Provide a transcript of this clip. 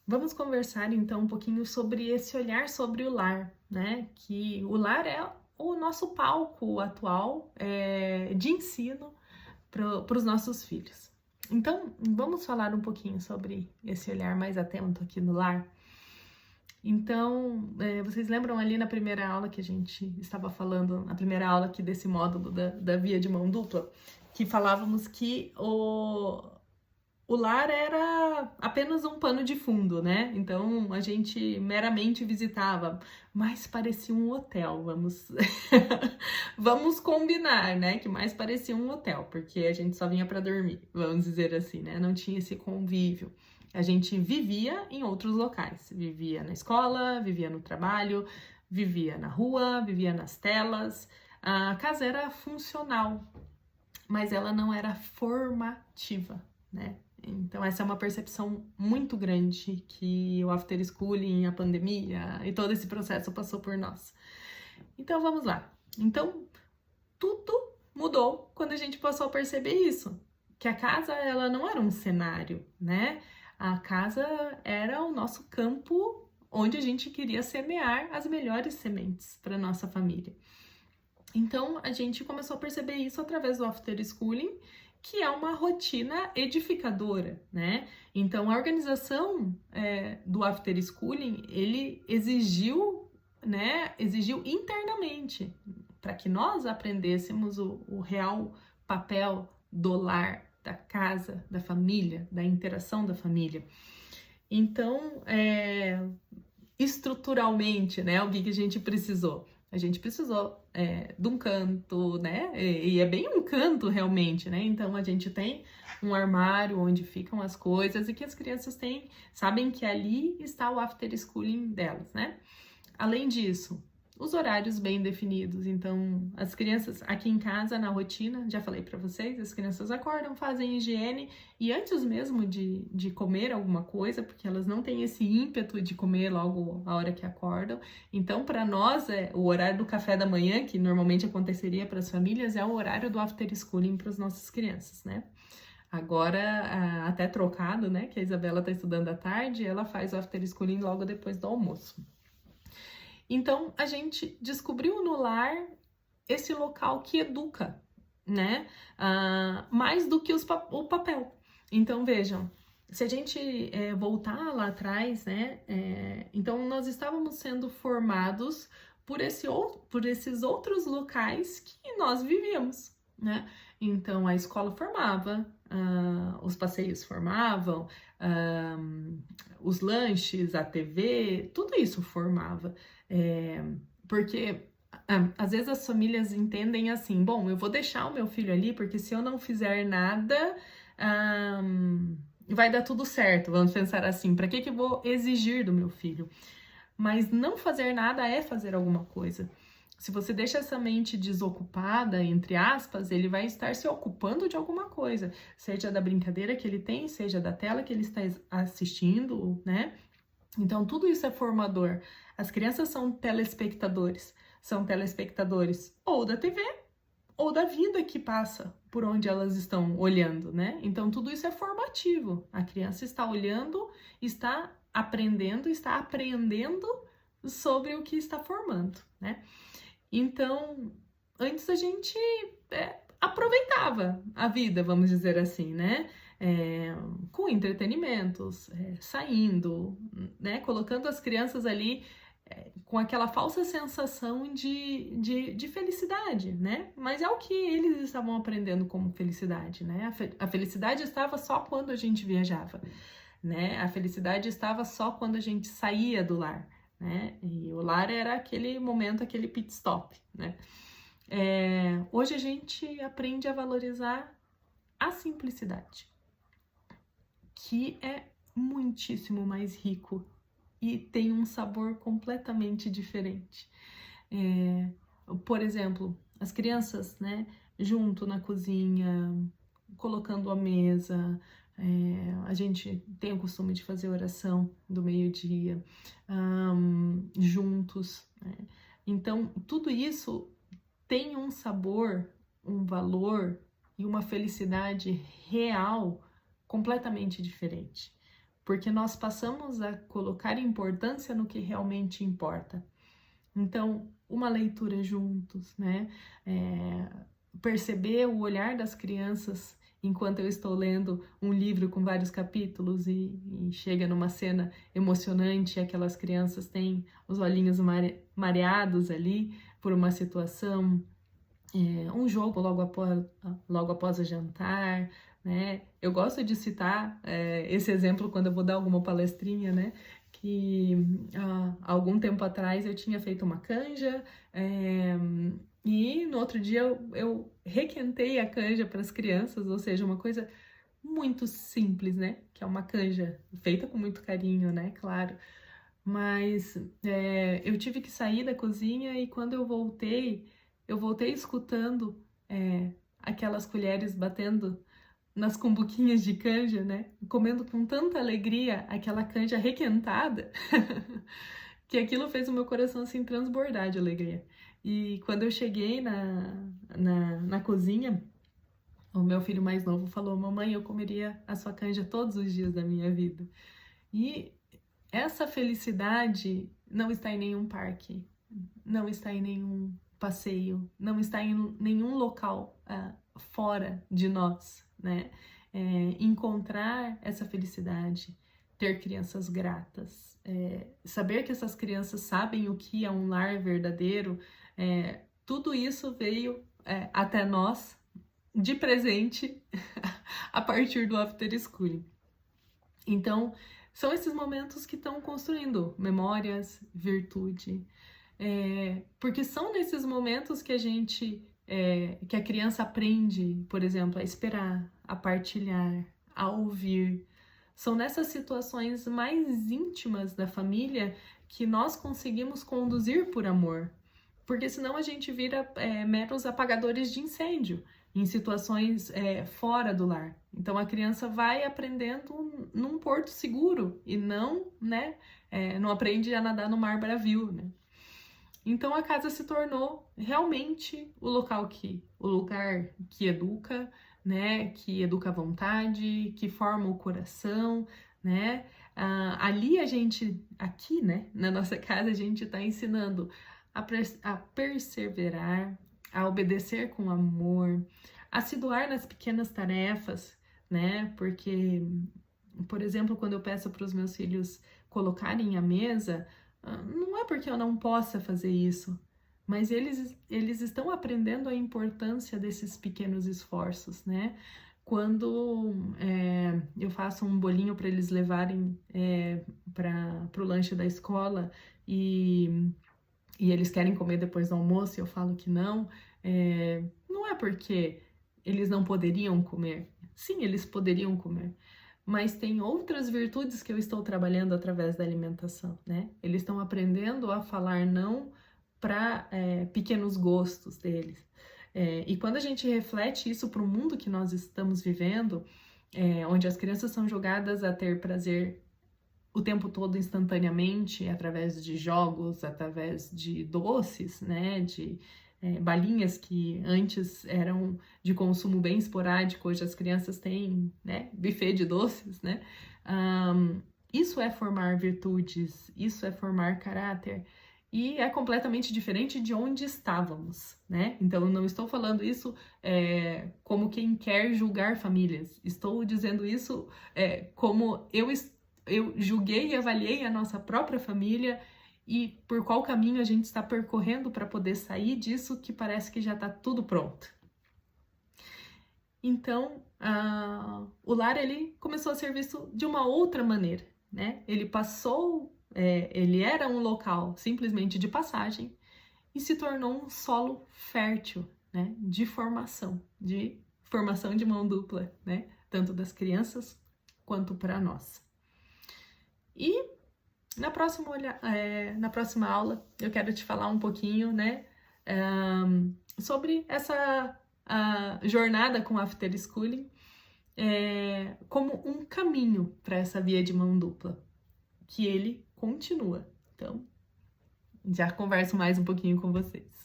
Vamos conversar então um pouquinho sobre esse olhar sobre o lar, né? Que o lar é o nosso palco atual de ensino para os nossos filhos. Então, vamos falar um pouquinho sobre esse olhar mais atento aqui no lar. Então, vocês lembram ali na primeira aula que a gente estava falando, na primeira aula aqui desse módulo da via de mão dupla, que falávamos que o lar era apenas um pano de fundo, né? Então a gente meramente visitava, mas parecia um hotel, vamos vamos combinar, né? Que mais parecia um hotel, porque a gente só vinha para dormir, vamos dizer assim, né? Não tinha esse convívio. A gente vivia em outros locais, vivia na escola, vivia no trabalho, vivia na rua, vivia nas telas. A casa era funcional, mas ela não era formativa, né? Então, essa é uma percepção muito grande que o after schooling, a pandemia e todo esse processo passou por nós. Então, vamos lá. Então, tudo mudou quando a gente passou a perceber isso, que a casa, ela não era um cenário, né? A casa era o nosso campo onde a gente queria semear as melhores sementes para nossa família. Então, a gente começou a perceber isso através do after schooling, que é uma rotina edificadora, né? Então, a organização do after schooling, ele exigiu, né? Exigiu internamente para que nós aprendêssemos o real papel do lar, da casa, da família, da interação da família. Então, estruturalmente, né? O que a gente precisou? A gente precisou de um canto, né? E é bem um canto realmente, né? Então a gente tem um armário onde ficam as coisas e que as crianças sabem que ali está o after schooling delas, né? Além disso, os horários bem definidos. Então, as crianças aqui em casa, na rotina, já falei para vocês, as crianças acordam, fazem higiene e antes mesmo de comer alguma coisa, porque elas não têm esse ímpeto de comer logo a hora que acordam. Então, para nós, o horário do café da manhã, que normalmente aconteceria para as famílias, é o horário do after schooling para as nossas crianças, né? Agora, até trocado, né? Que a Isabela está estudando à tarde, ela faz o after schooling logo depois do almoço. Então, a gente descobriu no lar esse local que educa, né? Mais do que o papel. Então, vejam, se a gente voltar lá atrás, né? Então, nós estávamos sendo formados por esses outros locais que nós vivíamos, né? Então, a escola formava, os passeios formavam, os lanches, a TV, tudo isso formava. Porque às vezes as famílias entendem assim, bom, eu vou deixar o meu filho ali, porque se eu não fizer nada, vai dar tudo certo, vamos pensar assim, para que eu vou exigir do meu filho? Mas não fazer nada é fazer alguma coisa. Se você deixa essa mente desocupada, entre aspas, ele vai estar se ocupando de alguma coisa, seja da brincadeira que ele tem, seja da tela que ele está assistindo, né? Então, tudo isso é formador. As crianças são telespectadores ou da TV ou da vida que passa por onde elas estão olhando, né? Então, tudo isso é formativo. A criança está olhando, está aprendendo sobre o que está formando, né? Então, antes a gente aproveitava a vida, vamos dizer assim, né? Com entretenimentos, saindo, né? Colocando as crianças ali com aquela falsa sensação de felicidade, né? Mas é o que eles estavam aprendendo como felicidade, né? A felicidade estava só quando a gente viajava, né? A felicidade estava só quando a gente saía do lar, né? E o lar era aquele momento, aquele pit stop, né? Hoje a gente aprende a valorizar a simplicidade, que é muitíssimo mais rico e tem um sabor completamente diferente. Por exemplo, as crianças, né, junto na cozinha, colocando a mesa, a gente tem o costume de fazer oração do meio-dia, juntos, né? Então, tudo isso tem um sabor, um valor e uma felicidade real completamente diferente. porque nós passamos a colocar importância no que realmente importa. Então, uma leitura juntos, né? Perceber o olhar das crianças enquanto eu estou lendo um livro com vários capítulos e chega numa cena emocionante, e aquelas crianças têm os olhinhos mareados ali por uma situação, um jogo logo após o jantar, né? Eu gosto de citar esse exemplo quando eu vou dar alguma palestrinha, né? Que há algum tempo atrás eu tinha feito uma canja, e no outro dia eu requentei a canja para as crianças, ou seja, uma coisa muito simples, né? Que é uma canja feita com muito carinho, né? Claro. Mas eu tive que sair da cozinha e quando eu voltei escutando aquelas colheres batendo nas cumbuquinhas de canja, né? Comendo com tanta alegria aquela canja requentada, que aquilo fez o meu coração assim transbordar de alegria. E quando eu cheguei na cozinha, o meu filho mais novo falou: mamãe, eu comeria a sua canja todos os dias da minha vida. E essa felicidade não está em nenhum parque, não está em nenhum passeio, não está em nenhum local fora de nós, né? Encontrar essa felicidade, ter crianças gratas, saber que essas crianças sabem o que é um lar verdadeiro, tudo isso veio até nós de presente a partir do After Schooling. Então, são esses momentos que estão construindo memórias, virtude, porque são nesses momentos que que a criança aprende, por exemplo, a esperar, a partilhar, a ouvir. São nessas situações mais íntimas da família que nós conseguimos conduzir por amor, porque senão a gente vira meros apagadores de incêndio em situações fora do lar. Então a criança vai aprendendo num porto seguro e não, né, não aprende a nadar no mar bravio, né? Então a casa se tornou realmente o lugar que educa, né, que educa a vontade, que forma o coração, né? Aqui, né, na nossa casa a gente está ensinando a perseverar, a obedecer com amor, a se doar nas pequenas tarefas, né? Porque, por exemplo, quando eu peço para os meus filhos colocarem a mesa, não é porque eu não possa fazer isso, mas eles estão aprendendo a importância desses pequenos esforços, né? Quando eu faço um bolinho para eles levarem para o lanche da escola e eles querem comer depois do almoço e eu falo que não, não é porque eles não poderiam comer. Sim, eles poderiam comer, mas tem outras virtudes que eu estou trabalhando através da alimentação, né? Eles estão aprendendo a falar não para pequenos gostos deles. E quando a gente reflete isso para o mundo que nós estamos vivendo, onde as crianças são jogadas a ter prazer o tempo todo instantaneamente, através de jogos, através de doces, né, de balinhas que antes eram de consumo bem esporádico, hoje as crianças têm, né, buffet de doces, né? Isso é formar virtudes, isso é formar caráter, e é completamente diferente de onde estávamos, né? Então, eu não estou falando isso como quem quer julgar famílias, estou dizendo isso como eu julguei e avaliei a nossa própria família e por qual caminho a gente está percorrendo para poder sair disso que parece que já está tudo pronto. Então, o lar ele começou a ser visto de uma outra maneira, né? Ele era um local simplesmente de passagem e se tornou um solo fértil, né? De formação de mão dupla, né? Tanto das crianças quanto para nós. E na próxima aula eu quero te falar um pouquinho, né, sobre essa jornada com After Schooling como um caminho para essa via de mão dupla, que ele continua. Então, já converso mais um pouquinho com vocês.